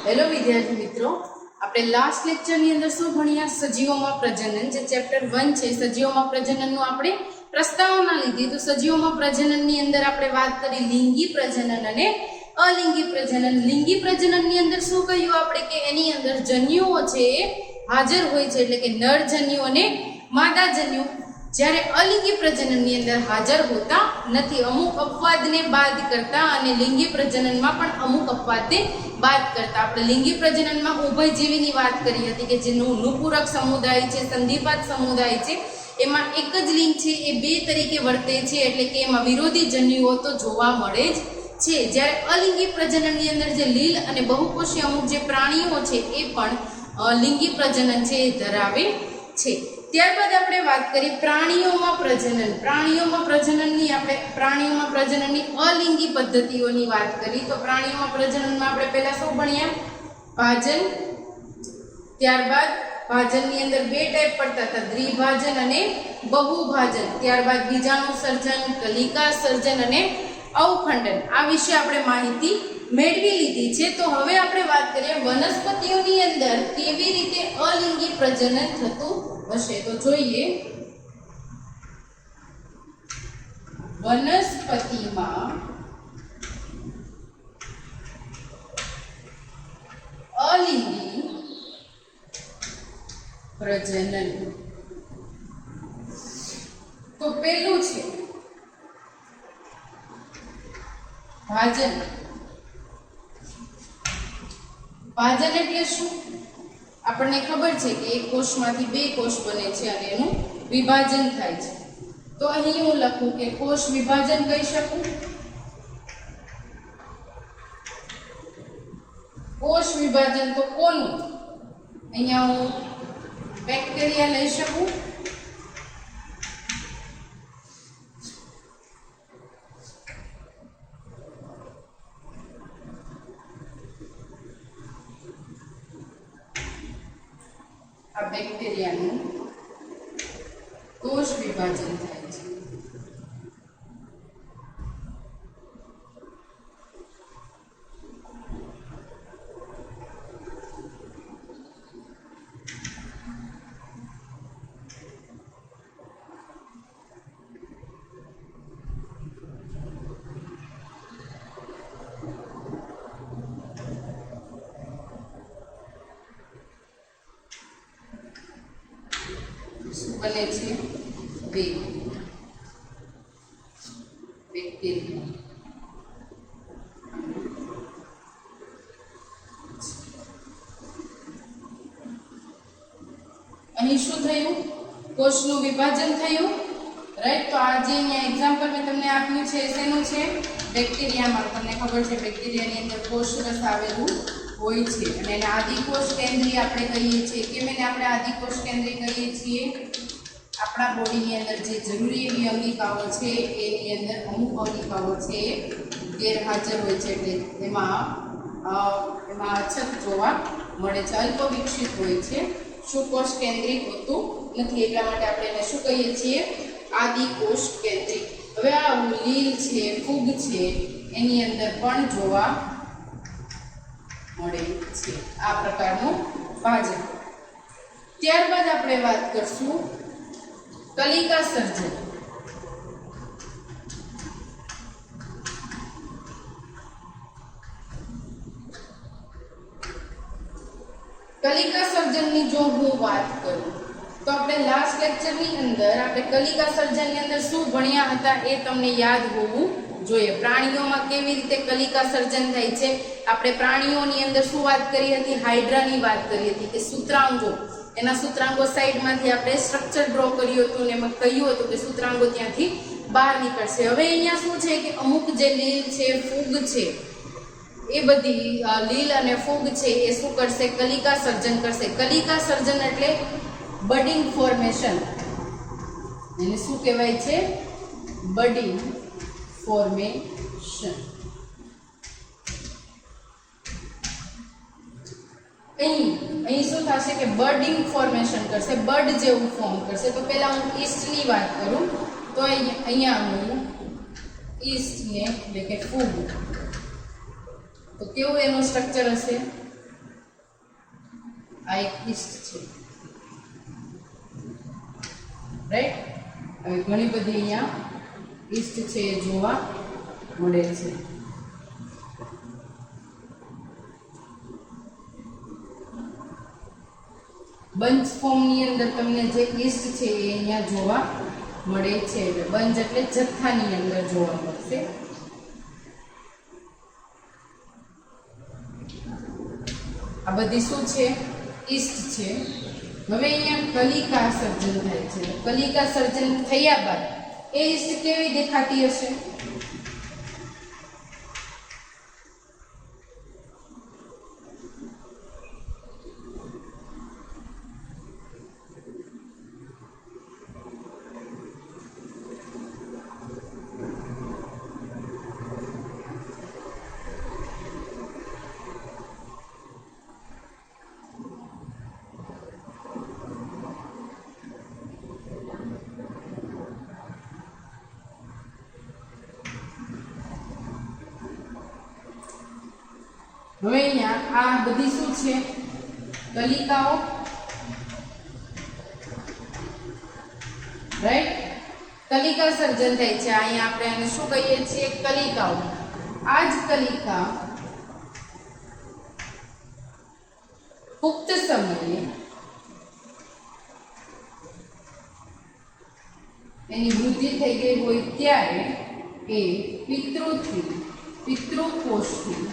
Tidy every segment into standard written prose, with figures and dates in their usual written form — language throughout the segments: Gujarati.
હેલો વિદ્યાર્થી મિત્રો, આપણે લાસ્ટ લેક્ચરની અંદર શું ભણ્યા? સજીવોમાં પ્રજનન, જે ચેપ્ટર 1 છે સજીવોમાં પ્રજનનનું આપણે પ્રસ્તાવના લીધી. તો સજીવોમાં પ્રજનનની અંદર આપણે વાત કરી લિંગી પ્રજનન અને અલિંગી પ્રજનન. લિંગી પ્રજનનની અંદર શું કહ્યું આપણે કે એની અંદર જન્યુઓ છે એ હાજર હોય છે, એટલે કે નર જન્યુ અને માદા જન્યુ. જ્યારે અલિંગી પ્રજનનની અંદર હાજર હોતા નથી, અમુક અપવાદને બાદ કરતા, અને લિંગી પ્રજનનમાં પણ અમુક અપવાદને બાદ કરતા. આપણે લિંગી પ્રજનનમાં ઉભયજીવીની વાત કરી હતી કે જેનું નુપૂરક સમુદાય છે, સંધિપાત સમુદાય છે, એમાં એક જ લિંગ છે એ બે તરીકે વર્તે છે, એટલે કે એમાં વિરોધી જન્યુઓ તો જોવા મળે જ છે. જ્યારે અલિંગી પ્રજનનની અંદર જે લીલ અને બહુકોષી અમુક જે પ્રાણીઓ છે એ પણ લિંગી પ્રજનન છે એ ધરાવે છે. ત્યારબાદ આપણે વાત કરી પ્રાણીઓમાં પ્રજનન. પ્રાણીઓમાં પ્રજનનની અલિંગી પદ્ધતિઓની વાત કરી. તો પ્રાણીઓમાં પ્રજનનમાં આપણે પહેલા શું ભણ્યા? ભાજન. ત્યારબાદ ભાજનની અંદર બે ટાઈપ પડતા હતા, દ્વિભાજન અને બહુભાજન. ત્યારબાદ બીજાણુ સર્જન, કલિકા સર્જન અને અવખંડન. આ વિશે આપણે માહિતી મેળવી લીધી છે. તો હવે આપણે વાત કરીએ વનસ્પતિઓની અંદર કેવી રીતે અલિંગી પ્રજનન થતું હશે. તો જોઈએ, વનસ્પતિમાં અલિંગી પ્રજનન. તો પેલું છે ભાજન. ભાજન એટલે શું? આપણને ખબર છે કે એક કોષમાંથી બે કોષ બને છે અને એનું વિભાજન થાય છે. તો અહીં હું લખું કે કોષ વિભાજન કહી શકું. કોષ વિભાજન તો કોનું? અહીંયા હું બેક્ટેરિયા લઈ શકું. આ બેક્ટેરિયાનું કોષ વિભાજન થાય છે. બને છે બે બેક્ટેરિયા. અહીં શું થયું? કોષનું વિભાજન થયું, રાઈટ. તો આ જે અહીંયા એક્ઝામ્પલ મેં તમને આપ્યું છે શેનું છે? બેક્ટેરિયામાં. તમને ખબર છે બેક્ટેરિયાની અંદર કોષરસ આવેલું હોય છે અને એને આદિકોષ કેન્દ્રી આપણે કહીએ છીએ. કેમ એને આપણે આદિકોષ કેન્દ્રી કહીએ છીએ? આપણા બોડીની અંદર જે જરૂરી એવી અંગિકાઓ છે એની અંદર અમુક અંગિકાઓ છે એ ગેરહાજર હોય છે, એટલે એમાં અછત જોવા મળે છે, અલ્પ વિકસિત હોય છે, સુકોષ કેન્દ્રિક હોતું નથી. એટલા માટે આપણે એને શું કહીએ છીએ? આદિકોષ કેન્દ્રિક. હવે આ લીલ છે, ફૂગ છે, એની અંદર પણ જોવા મળે છે આ પ્રકારનું ભાજન. ત્યારબાદ આપણે વાત કરશું કલિકા સર્જન. કલિકા સર્જનની જો હું વાત કરું તો આપણે લાસ્ટ લેક્ચરની અંદર આપણે કલિકા સર્જનની અંદર શું ભણ્યા હતા એ તમને યાદ હોવું જોઈએ. પ્રાણીઓમાં કેવી રીતે કલિકા સર્જન થાય છે. આપણે પ્રાણીઓની અંદર શું વાત કરી હતી? હાઇડ્રાની વાત કરી હતી કે સૂત્રાંગો, એના સૂત્રાંગો સાઈડમાંથી આપણે સ્ટ્રક્ચર ડ્રો કર્યું હતું અને એમાં કહ્યું હતું કે સૂત્રાંગો ત્યાંથી બહાર નીકળશે. હવે અહીંયા શું છે કે અમુક જે લીલ છે, ફૂગ છે, એ બધી લીલ અને ફૂગ છે એ શું કરશે? કલિકા સર્જન કરશે. કલિકા સર્જન એટલે બડિંગ ફોર્મેશન. એને શું કહેવાય છે? બડિંગ ફોર્મેશન. અહીં શું થશે કે બર્ડિંગ ફોર્મેશન કરશે, બર્ડ જેવું ફોર્મ કરશે. તો પહેલા હું ઈસ્ટની વાત કરું તો અહીંયા હું ઈસ્ટને એટલે કે ફૂગ, તો કેવું એનું સ્ટ્રક્ચર હશે? આ એક ઈસ્ટ છે, રાઈટ. હવે ઘણી બધી અહીંયા ઈસ્ટ છે એ જોવા મળે છે. બંચ ફોર્મની અંદર તમને જે ઈસ્ટ છે એ અહીંયા જોવા મળે છે. એટલે બંચ એટલે જથ્થાની અંદર જોવા મળશે. આ બધી શું છે? ઈસ્ટ છે. હવે અહીંયા કલિકા સર્જન થાય છે. કલિકા સર્જન થયા બાદ એ ઈસ્ટ કેવી દેખાતી હશે? હવે અહીંયા આ બધી શું છે? કલિકાઓ, રાઈટ. કલિકા સર્જન થાય છે. અહીંયા આપણે આને શું કહીએ છીએ? કલિકાઓ. આ જ કલિકા પુખ્ત સમયે એની વૃદ્ધિ થઈ ગઈ હોય ત્યારે એ પિતૃકોષથી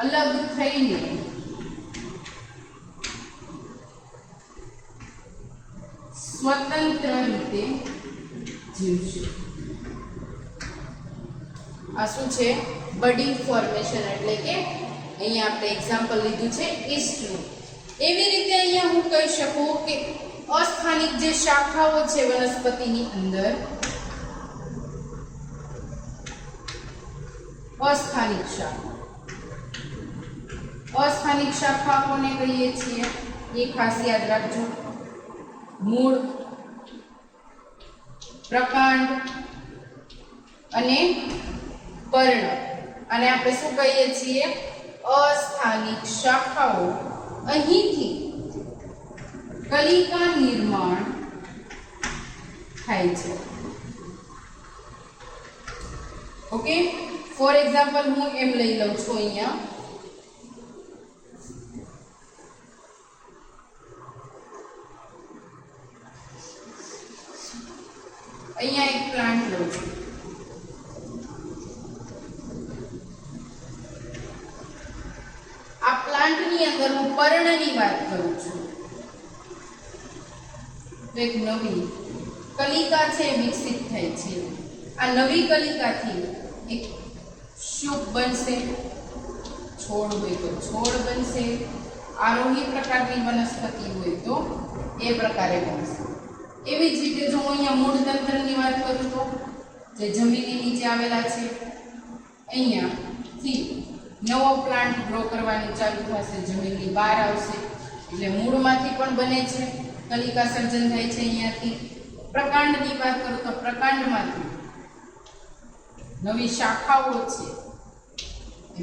અલગ થઈને સ્વતંત્ર રીતે જીવશે. આ શું છે? બડી ફોર્મેશન. એટલે કે અહીંયા આપણે એક્ઝામ્પલ લીધું છે ઈસ્ટનું. એવી રીતે અહીંયા હું કહી શકું કે અસ્થાનિક જે શાખાઓ છે વનસ્પતિની અંદર, અસ્થાનિક શાખા, અસ્થાનિક શાખા કોને કહીએ છીએ? એ ખાસ યાદ રાખજો. મૂળ, પ્રકાંડ અને પર્ણ. અને આપણે શું કહીએ છીએ? અસ્થાનિક શાખાઓ. અહીંથી કલિકા નિર્માણ થાય છે. ઓકે. ફોર એક્ઝામ્પલ હું એમ લઈ લઉં છું અહીંયા, અહીંયા એક પ્લાન્ટ લઉં છું. આ પ્લાન્ટની અંદર હું પર્ણની વાત કરું છું. તો એક નવી કલિકા છે વિકસિત થાય છે. આ નવી કલિકાથી એક શુક બનશે, છોડ હોય તો છોડ બનશે, આરોહી પ્રકારની વનસ્પતિ હોય તો એ પ્રકારે બનશે. એવી જ રીતે જો હું અહીંયા મૂળ તંત્રની વાત કરું તો જે જમીનની નીચે આવેલા છે, અહીંયાથી નવો પ્લાન્ટ ગ્રો કરવાની ચાલુ થશે, જમીનની બહાર આવશે. એટલે મૂળમાંથી પણ બને છે, કલિકા સર્જન થાય છે. અહીંયાથી પ્રકાંડની વાત કરું તો પ્રકાંડમાંથી નવી શાખાઓ છે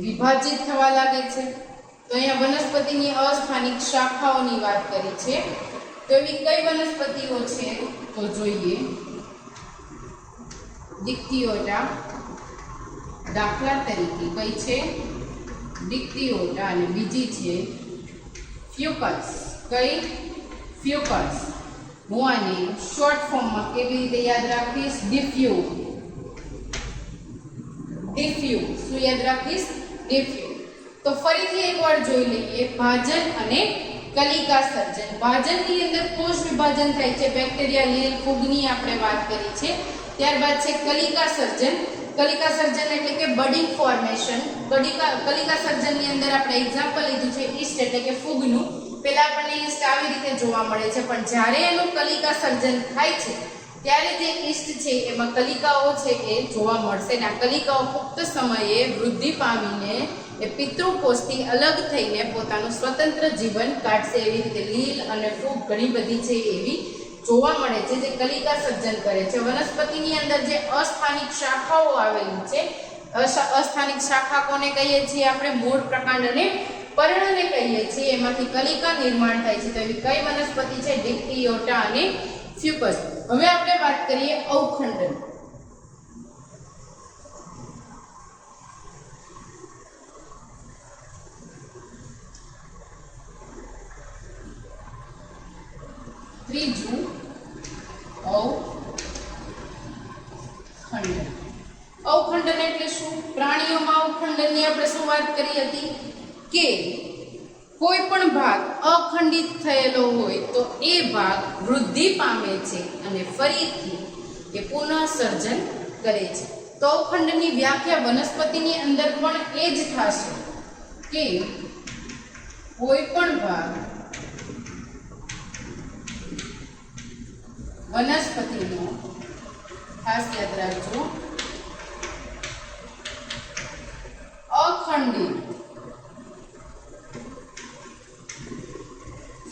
વિભાજિત થવા લાગે છે. તો અહીંયા વનસ્પતિની અસ્થાનિક શાખાઓની વાત કરી છે. તો એવી કઈ વનસ્પતિઓ છે? તો જોઈએ. ડિક્ટિયોટા, દાખલા તરીકે કઈ છે? ડિક્ટિયોટા. અને બીજી છે ફ્યુકસ. કઈ? ફ્યુકસ. હું આને શોર્ટ ફોર્મમાં કેવી રીતે યાદ રાખીશ? ડિફ્યુ. ડિફ્યુ. શું યાદ રાખીશ? ડિફ્યુ. તો ફરીથી એકવાર જોઈ લઈએ. ભાજન અને કલિકા સર્જન. ભાજનની અંદર કોષ વિભાજન થાય છે, બેક્ટેરિયા, લીલ, ફૂગની આપણે વાત કરી છે. ત્યારબાદ છે કલિકા સર્જન. કલિકા સર્જન એટલે કે બડિંગ ફોર્મેશન. કલિકા સર્જનની અંદર આપણે એક્ઝામ્પલ લીધું છે ઈસ્ટ એટલે કે ફૂગનું. પહેલા આપણને ઈસ્ટ આવી રીતે જોવા મળે છે, પણ જ્યારે એનું કલિકા સર્જન થાય છે ત્યારે જે ઈસ્ટ છે એમાં કલિકાઓ છે એ જોવા મળશે. અને આ કલિકાઓ પુખ્ત સમયે વૃદ્ધિ પામીને એ પિતૃકોષથી અલગ થઈને પોતાનું સ્વતંત્ર જીવન કાઢશે. એવી રીતે લીલ અને ફૂગ ઘણી બધી છે એવી જોવા મળે છે જે કલિકા સર્જન કરે છે. વનસ્પતિની અંદર જે અસ્થાનિક શાખાઓ આવેલી છે, અસ્થાનિક શાખા કોને કહીએ છીએ આપણે? મૂળ, પ્રકાંડ અને પર્ણને કહીએ છીએ, એમાંથી કલિકા નિર્માણ થાય છે. તો એવી કઈ વનસ્પતિ છે? ડિપ્ટીયોટા અને ફ્યુકસ. હવે આપણે વાત કરીએ અવખંડન. ત્રીજું અવખંડન. અવખંડન એટલે શું? પ્રાણીઓમાં અવખંડનની આપણે શું વાત કરી હતી કે કોઈ પણ ભાગ અખંડિત થયેલો હોય તો એ ભાગ વૃદ્ધિ પામે છે અને ફરીથી એ પુનઃસર્જન કરે છે. તો અવખંડનની વ્યાખ્યા વનસ્પતિની અંદર પણ એ જ થશે કે કોઈ પણ ભાગ વનસ્પતિનો, ખાસ યાદ રાખજો, અખંડિત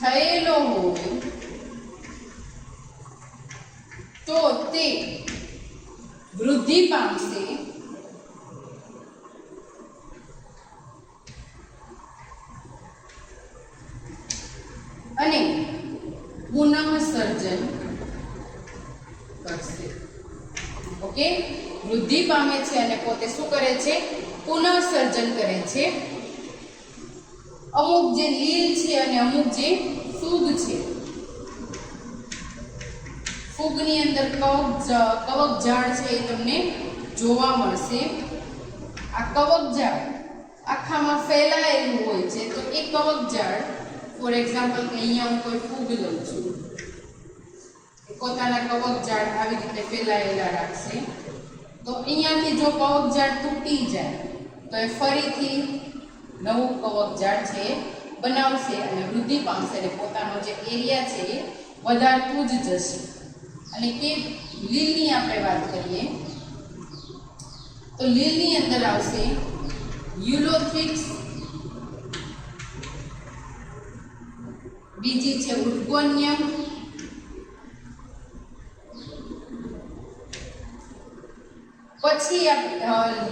થયેલો હોય તો તે વૃદ્ધિ પામશે અને પુનઃસર્જન કરશે. ઓકે, વૃદ્ધિ પામે છે અને પોતે શું કરે છે? પુનઃસર્જન કરે છે. અમુક જે લીલ છે અને અમુક જે ફૂગ છે, ફૂગની અંદર કવક ઝાડ છે એ તમને જોવા મળશે. આ કવક ઝાડ આખામાં ફેલાયેલું હોય છે. તો એ કવક ઝાડ, ફોર એક્ઝામ્પલ કે અહીંયા હું કોઈ ફૂગ લઉં છું, પોતાના કવક ઝાડ આવી રીતે ફેલાયેલા રાખશે. તો અહીંયાથી જો કવક ઝાડ તૂટી જાય તો એ ફરીથી નવું કવક ઝાડ છે બનાવશે અને વૃદ્ધિ પામશે અને પોતાનો જે એરિયા છે એ વધારતું જ જશે. અને કે લીલની આપણે વાત કરીએ તો લીલની અંદર આવશે યુલોથ્રિક્સ, બીજી છે ઉડગોનિયમ, પછી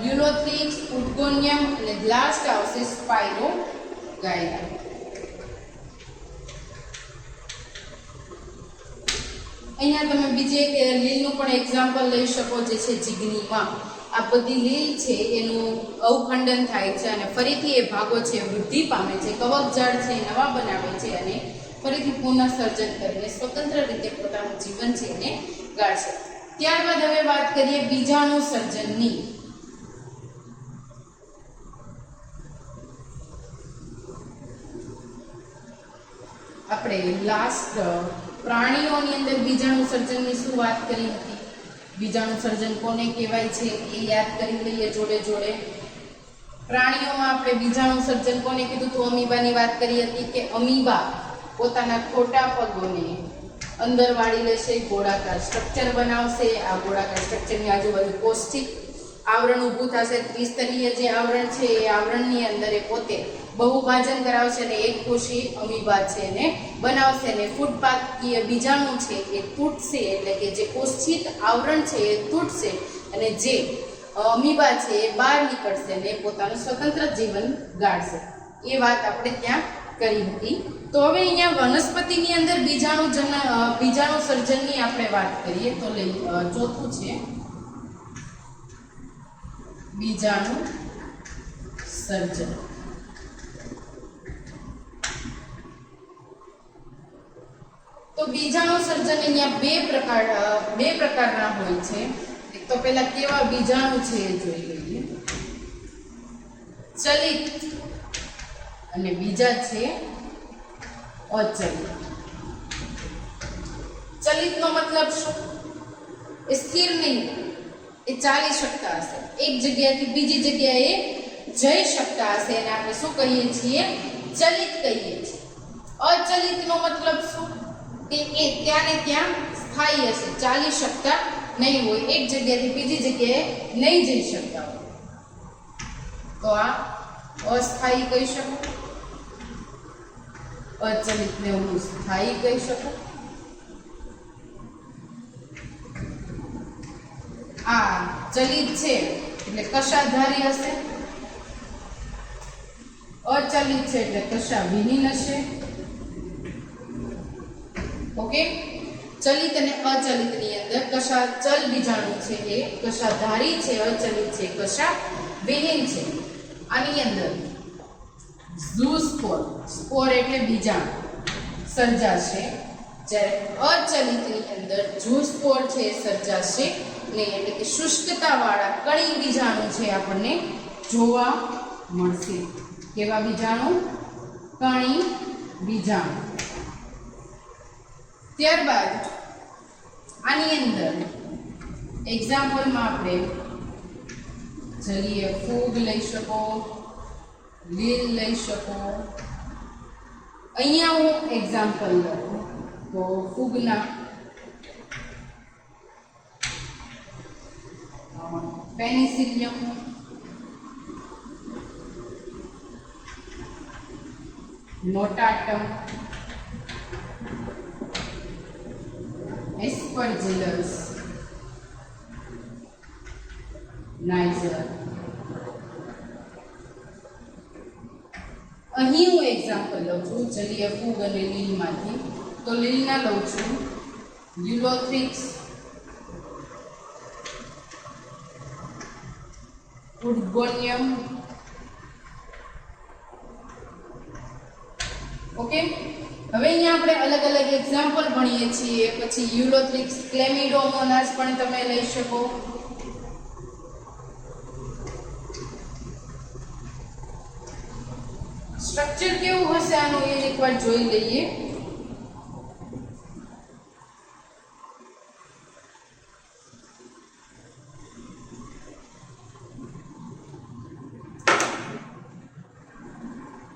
યુલોથ્રિક્સ, ઉડગોનિયમ અને લાસ્ટ આવશે સ્પાઇરોગાયરા. અહીંયા તમે બીજે એક લીલનું પણ એક્ઝામ્પલ લઈ શકો, જે છે જીગનીમાં. આ બધી લીલ છે એનું અવખંડન થાય છે અને ફરીથી એ ભાગો છે વૃદ્ધિ પામે છે, કવક ઝાડ છે નવા બનાવે છે અને ફરીથી પુનઃસર્જન કરીને સ્વતંત્ર રીતે પોતાનું જીવન છે એને ગાળશે. ત્યારબાદ હવે વાત કરીએ બીજાણુ સર્જનની. આપણે લાસ્ટ પ્રાણીઓની અંદર બીજાણુ સર્જનની શું વાત કરી હતી? બીજાણુ સર્જન કોને કહેવાય છે એ યાદ કરી લઈએ જોડે જોડે. પ્રાણીઓમાં આપણે બીજાણુ સર્જન કોને કીધું? તો અમીબાની વાત કરી હતી કે અમીબા પોતાના ખોટા પગોને અંદર વાળી લેશે, ગોળાકાર સ્ટ્રક્ચર બનાવશે. આ ગોળાકાર સ્ટ્રક્ચરની આજુબાજુ કોષ્ટિક આવરણ ઊભું થશે. ત્રિસ્તરીય જે આવરણ છે એ આવરણની અંદર એ પોતે બહુભાજન કરાવશે અને એક કોષી અમીબા છે એને બનાવશે અને ફૂટપાથકીય બીજાણુ છે એ તૂટશે, એટલે કે જે કોષ્ઠિત આવરણ છે એ તૂટશે અને જે અમીબા છે એ બહાર નીકળશે અને પોતાનું સ્વતંત્ર જીવન ગાળશે. એ વાત આપણે ત્યાં કરી હતી. તો હવે અહીંયા વનસ્પતિની અંદર બીજાણુ સર્જનની આપણે વાત કરીએ તો ચોથું છે બીજાણુ સર્જન. તો બીજાણુ સર્જન અહીંયા બે પ્રકારના હોય છે. એક તો પહેલા કેવા બીજાણુ છે એ જોઈ લઈએ. ચલિત અને બીજા છે અચલિત. ચલિતનો મતલબ શું? એ સ્થિર નહીં, એ ચાલી શકતા હશે, એક જગ્યાએથી બીજી જગ્યાએ જઈ શકતા હશે અને આપણે શું કહીએ છીએ? ચલિત કહીએ છીએ. અચલિતનો મતલબ શું? કે એ ત્યાં ને ત્યાં સ્થાયી હશે, ચાલી શકતા નહીં હોય, એક જગ્યાએથી બીજી જગ્યાએ નહીં જઈ શકતા હોય. તો આ અસ્થાયી કહી શકું, અચલિતને હું સ્થાયી કહી શકું. આ ચલિત છે એટલે કશાધારી હશે, અચલિત છે એટલે કશા વિહીન હશે. ઓકે, ચલિત અને અચલિત ની અંદર કશા ચલ બીજાણુ છે એ કશા ધારી છે, અચલિત છે, કશા વિહીન છે. આની અંદર ઝૂસ્પોર, સ્પોર એટલે બીજાણુ સર્જાશે, જ્યારે અચલિતની અંદર ઝૂસ્પોર છે એ સર્જાશે નહીં, એટલે કે શુષ્કતા વાળા કણી બીજાણુ છે આપણને જોવા મળશે. કેવા બીજાણુ? કણી બીજાણુ. ત્યારબાદ આની અંદર એક્ઝામ્પલમાં આપણે જલીય ફૂગ લઈ શકો, લીલ લઈ શકો. અહીંયા હું એક્ઝામ્પલ લઉં તો ફૂગના પેનિસિલિયમ, નોટાટમ, એસ્પરજિલસ, નાઇઝર. અહીં હું એક્ઝામ્પલ લઉં છું જલીય ફૂગ અને લીલમાંથી. તો લીલના લઉં છું યુલોથ્રિક્સ, ઉડગોનિયમ. ઓકે, હવે અહીંયા આપણે અલગ અલગ એક્ઝામ્પલ ભણીએ છીએ. પછી યુલોથ્રિક્સ, ક્લેમિડોમોનાસ પણ તમે લઈ શકો. સ્ટ્રક્ચર કેવું હશે આનું એ એકવાર જોઈ લઈએ.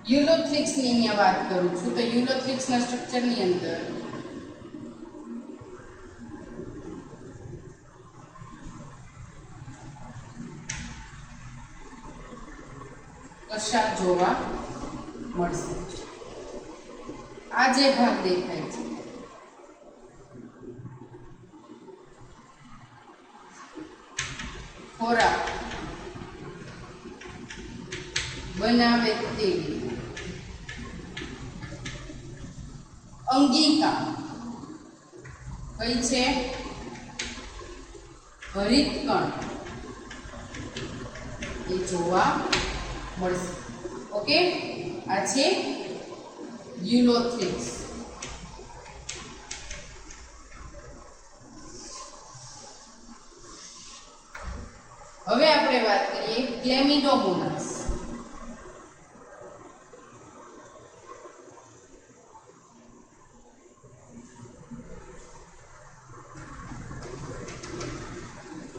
યુલોથ્રિક્સ ની અહીંયા વાત કરું છું તો યુલોથ્રિક્સ ના સ્ટ્રક્ચર ની અંદર કશા જોવા મળશે. આ જે ભાગ દેખાય છે ખોરાક બનાવે તેવી અંગિકા કઈ છે? હરિતકણ એ જોવા મળશે. ઓકે, આ છે યુલોથ્રિક્સ. હવે આપણે વાત કરીએ ક્લેમિડોમોનાસ.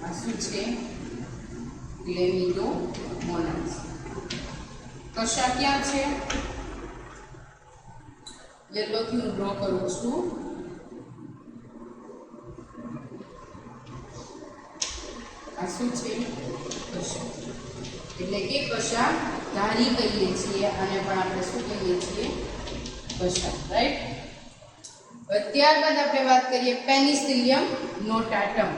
આ શું છે? ક્લેમિડોમોનાસ. કશા ક્યાં છે? યલોથી હું ડ્રો કરું છું. આ શું છે? કશા. એટલે કે કશા ધારી કહીએ છીએ, આને પણ આપણે શું કહીએ છીએ? કશા. રાઈટ. ત્યારબાદ આપણે વાત કરીએ પેનિસિલિયમ નોટાટમ.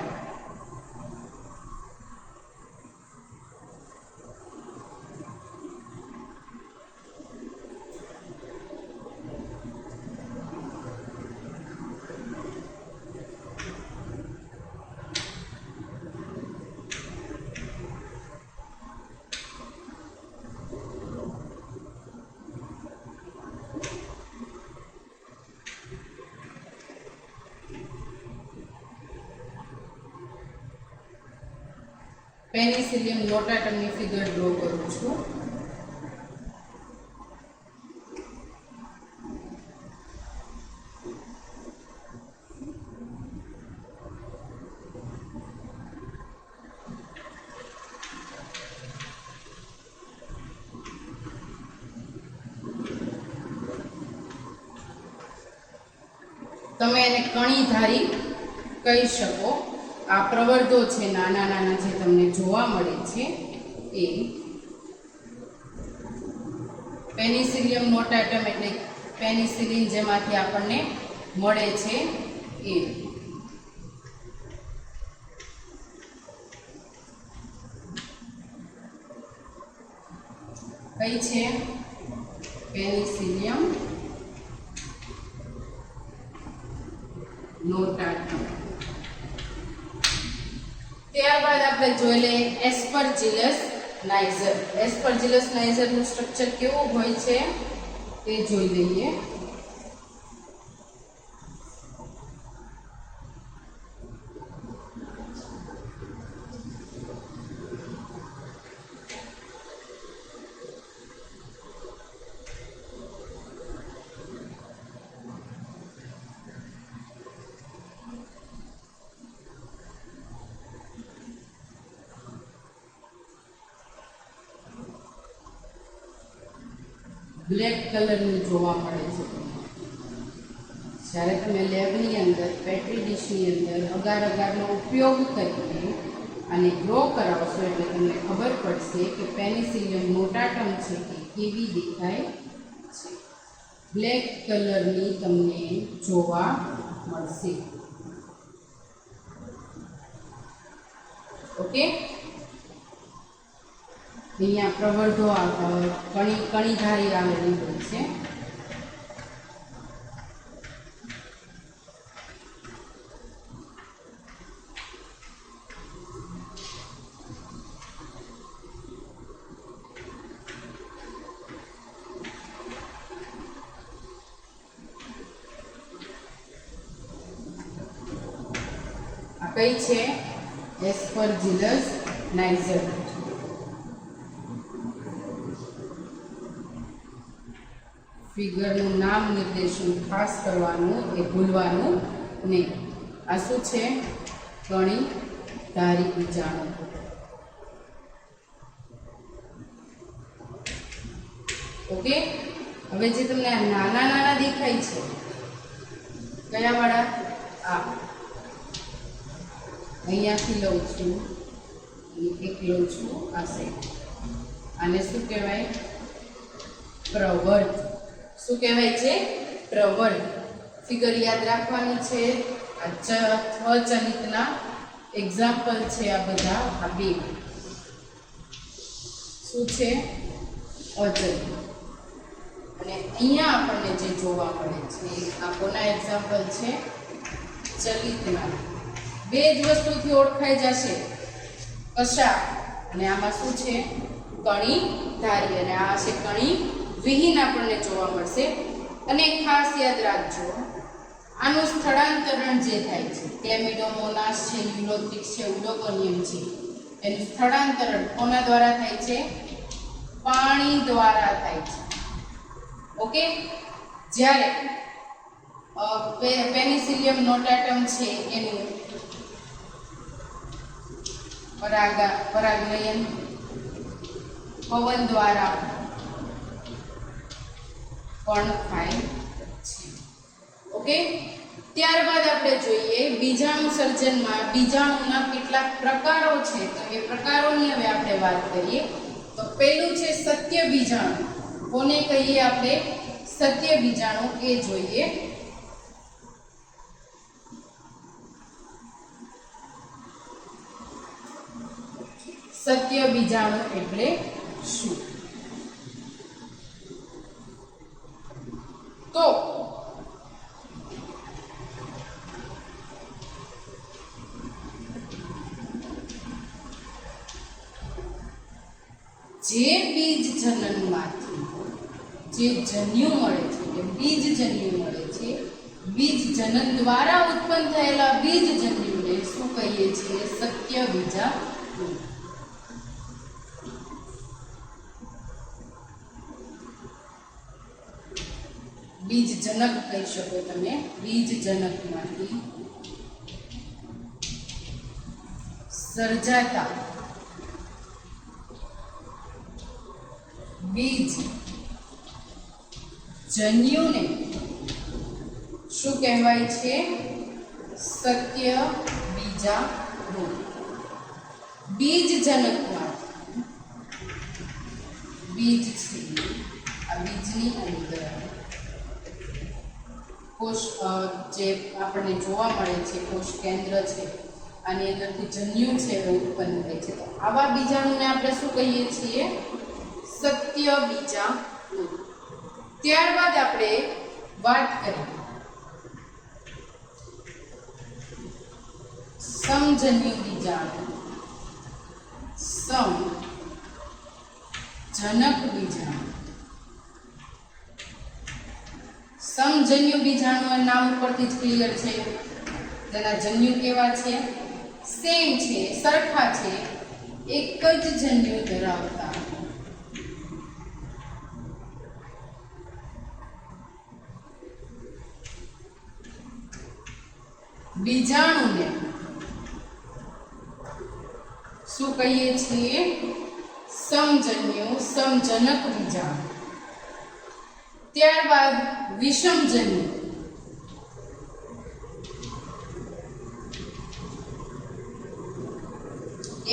પેનિસિલિયમ નોટાટમની ફિગર ડ્રો કરું છું. તમે એને કણીધારી કહી શકો. આ પ્રવર્ધો છે નાના નાના જે તમને જોવા મળે છે એ પેનિસિલિયમ નોટાટમ એટલે પેનિસિલિન જેમાંથી આપણને મળે છે એ. કઈ છે? પેનિસિલિયમ નોટાટમ. ત્યારબાદ આપણે જોઈ લઈએ એસ્પરજીલસ નાઇઝર. એસ્પરજીલસ નાઇઝર નું સ્ટ્રક્ચર કેવું હોય છે તે જોઈ લઈએ. બ્લેક કલરનું જોવા મળે છે. જ્યારે તમે લેબની અંદર પેટ્રી ડીશની અંદર અગાર અગારનો ઉપયોગ કરીને અને ગ્રો કરાવશો એટલે તમને ખબર પડશે કે પેનિસિલિયમ નોટાટમ છે કે કેવી દેખાય છે. બ્લેક કલરની તમને જોવા મળશે. ઓકે, અહીંયા પ્રવર્ધો કણીધારી આવેલી હોય છે. આ કઈ છે? એસ્પરજીલસ નાઇઝર. ફિગરનું નામ નિર્દેશન ખાસ કરવાનું એ ભૂલવાનું નહીં. આ શું છે? કણીધારી બીજાણુ. ઓકે, હવે જે તમને આ નાના નાના દેખાય છે કયા વાળા? આ અહીંયાથી લઉં છું, એક લઉં છું આ સાઈડ. આને શું કહેવાય? પ્રવર્ત. શું કહેવાય છે? પ્રવર્ત. ફિગર યાદ રાખવાની છે. આ સ્વચલિતના એક્ઝામ્પલ છે આ બધા. આ બે શું છે? અચલિત. અને અહીંયા આપણને જે જોવા મળે છે આ કોના એક્ઝામ્પલ છે? ચલિતના. બે જ વસ્તુથી ઓળખાઈ જશે, કશા. અને આમાં શું છે? કણીધારી. અને આ છે કણી વિહીન આપણને જોવા મળશે. અને ખાસ યાદ રાખજો, આનું સ્થળાંતરણ જે થાય છે ક્લેમિડોમોનાસ છે, યુલોથ્રિક્સ છે, ઉડોકોનિયમ છે, એનું સ્થળાંતરણ કોના દ્વારા થાય છે? પાણી દ્વારા થાય છે. ઓકે, જ્યારે પેનિસિલિયમ નોટાટમ છે એનું પરાગલયન પવન દ્વારા પણ થાય છે. ઓકે, ત્યારબાદ આપણે જોઈએ બીજાણુ સર્જનમાં બીજાણુના કેટલાક પ્રકારો છે. તો એ પ્રકારોની હવે આપણે વાત કરીએ. તો પહેલું છે સત્ય બીજાણુ. કોને કહીએ આપણે? સત્ય બીજાણુ. એ જોઈએ. સત્ય બીજાણુ એટલે શું? તો જે બીજ જનનમાંથી જે જન્યુ મળે છે, કે બીજ જન્યુ મળે છે, બીજ જનન દ્વારા ઉત્પન્ન થયેલા બીજ જન્યુને શું કહીએ છીએ? સત્ય બીજાણુ. બીજજનક કહી શકો તમે. બીજજનકમાંથી સર્જાતા બીજ જન્યુને શું કહેવાય છે? સત્ય બીજાણુ. બીજજનકમાં બીજ છે, આ બીજની અંદર કોષ જે આપણને જોવા મળે છે, કોષ કેન્દ્ર છે, આની અંદરથી જન્યુ છે એ ઉત્પન્ન થાય છે. તો આવા બીજાણુને આપણે શું કહીએ છીએ? સત્ય બીજાણુ. ત્યારબાદ આપણે વાત કરીએ સમજન્યુ બીજાણુ, સમજનક બીજાણુ. સમજન્યુ બીજાણુ નામ ઉપરથી જ ક્લિયર છે. તેના જન્યુ કેવા છે? સેમ છે, સરખા છે, એક જ જન્યુ ધરાવતા. બીજાણુને શું કહીએ છીએ? સમજન્યુ, સમજનક બીજાણુ. ત્યારબાદ વિષમજન્યુ.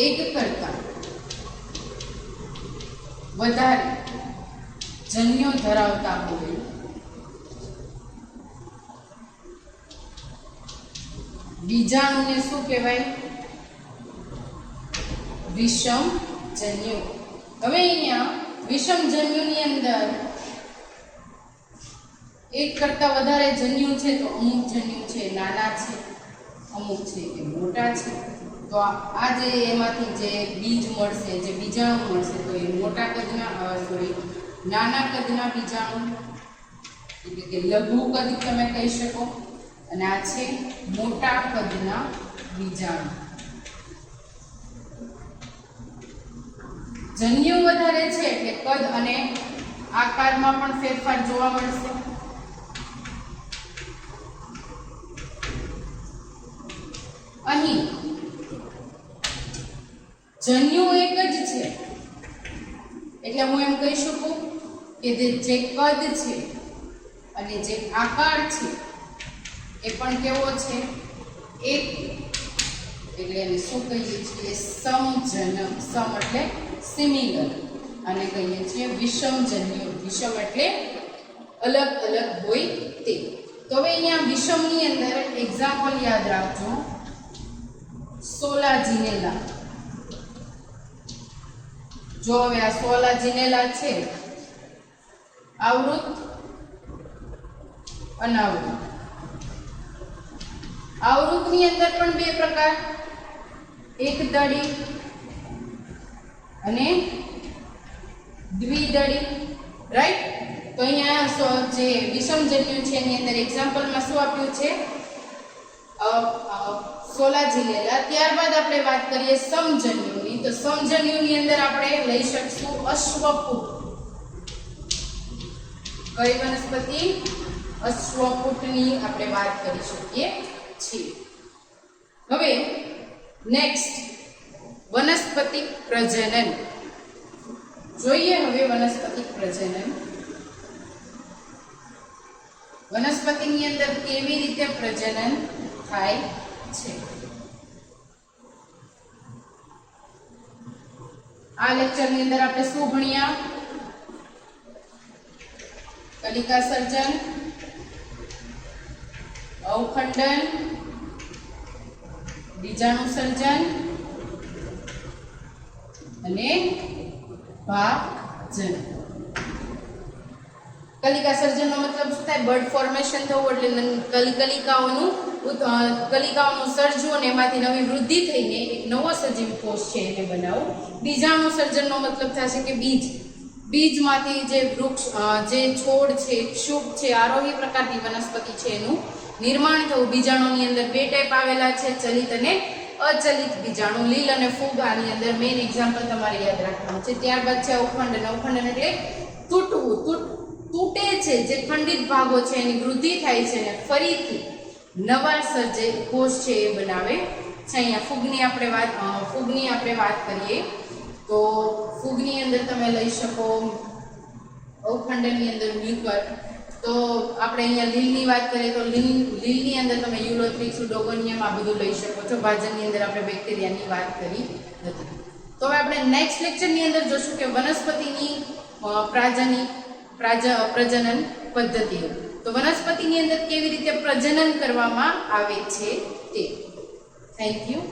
એક કરતા વધારે જન્યો ધરાવતા હોય. બીજાણુને શું કહેવાય? વિષમજન્યુ. હવે અહીંયા વિષમજન્યુની અંદર એક કરતા વધારે જન્યુ છે તો અમુક જન્યુ છે નાના છે, અમુક છે કે મોટા છે. તો આ જે એમાંથી જે બીજ મળશે, જે બીજાણુ મળશે, તો એ મોટા કદના નાના કદના બીજાણુ એટલે કે લઘુ કદ તમે કહી શકો, અને આ છે મોટા કદના બીજાણુ. જન્યુ વધારે છે એટલે કદ અને આકારમાં પણ ફેરફાર જોવા મળશે. અહીં જન્યુ એક જ છે એટલે હું એમ કહી શકું કે જે કદ છે અને જે આકાર છે એ પણ કેવો છે? એક. એટલે એને શું કહીએ છીએ? સમજનક. સમ એટલે સિમિલર, અને કહીએ છીએ વિષમજન્યુ. વિષમ એટલે અલગ અલગ હોય તે. તો હવે અહીંયા વિષમની અંદર એક્ઝામ્પલ યાદ રાખજો. સોલાજીનેલા. જો હવે આ સોલાજીનેલા છે, આવૃત, અનાવૃત. આવૃતની અંદર પણ બે પ્રકાર, એક દળી અને દ્વિદળી, રાઈટ? તો અહીંયા જે વિષમજન્યુ છે એની અંદર એક્ઝામ્પલમાં શું આપ્યું છે? સોલાજીનેલા. ત્યારબાદ આપણે વાત કરીએ સમજન્યુની. તો સમજન્યુની અંદર આપણે લઈ શકશું અશ્વપુટ. કઈ વનસ્પતિ? અશ્વપુટની આપણે વાત કરી શકીએ છીએ. હવે નેક્સ્ટ વનસ્પતિ પ્રજનન જોઈએ. હવે વનસ્પતિ પ્રજનન, વનસ્પતિની અંદર કેવી રીતે પ્રજનન થાય છે. આ લેક્ચરની અંદર આપણે શું ભણ્યા? કલિકા સર્જન, અવખંડન, બીજાણુ સર્જન અને ભાગજન. કલિકા સર્જનનો મતલબ શું થાય? બર્ડ ફોર્મેશન થવું, એટલે કલિકાઓનું સર્જવું અને એમાંથી નવી વૃદ્ધિ થઈને એક નવો સજીવ કોષ છે એને બનાવવું. બીજાણુ સર્જનનો મતલબ થશે કે બીજમાંથી જે વૃક્ષ, જે છોડ છે, ક્ષુપ છે, આરોહી પ્રકારની વનસ્પતિ છે એનું નિર્માણ થવું. બીજાણુની અંદર બે ટાઈપ આવેલા છે, ચલિત અને અચલિત બીજાણુ. લીલ અને ફૂગ આની અંદર મેઇન એક્ઝામ્પલ તમારે યાદ રાખવાનું છે. ત્યારબાદ છે અવખંડન. અવખંડન એટલે તૂટવું, તૂટે છે, જે ખંડિત ભાગો છે એની વૃદ્ધિ થાય છે અને ફરીથી નવા સર્જે કોષ છે એ બનાવે છે. અહીંયા ફૂગની આપણે વાત કરીએ તો ફૂગની અંદર તમે લઈ શકો, અવખંડનની અંદર મ્યુકર. તો આપણે અહીંયા લીલની વાત કરીએ તો લીલની અંદર તમે યુલોથ્રિક, સુડોગોનિયમ આ બધું લઈ શકો છો. ભાજનની અંદર આપણે બેક્ટેરિયાની વાત કરી હતી. તો હવે આપણે નેક્સ્ટ લેક્ચરની અંદર જોશું કે વનસ્પતિની પ્રજનન પદ્ધતિઓ. તો વનસ્પતિની અંદર કેવી રીતે પ્રજનન કરવામાં આવે છે તે. Thank you.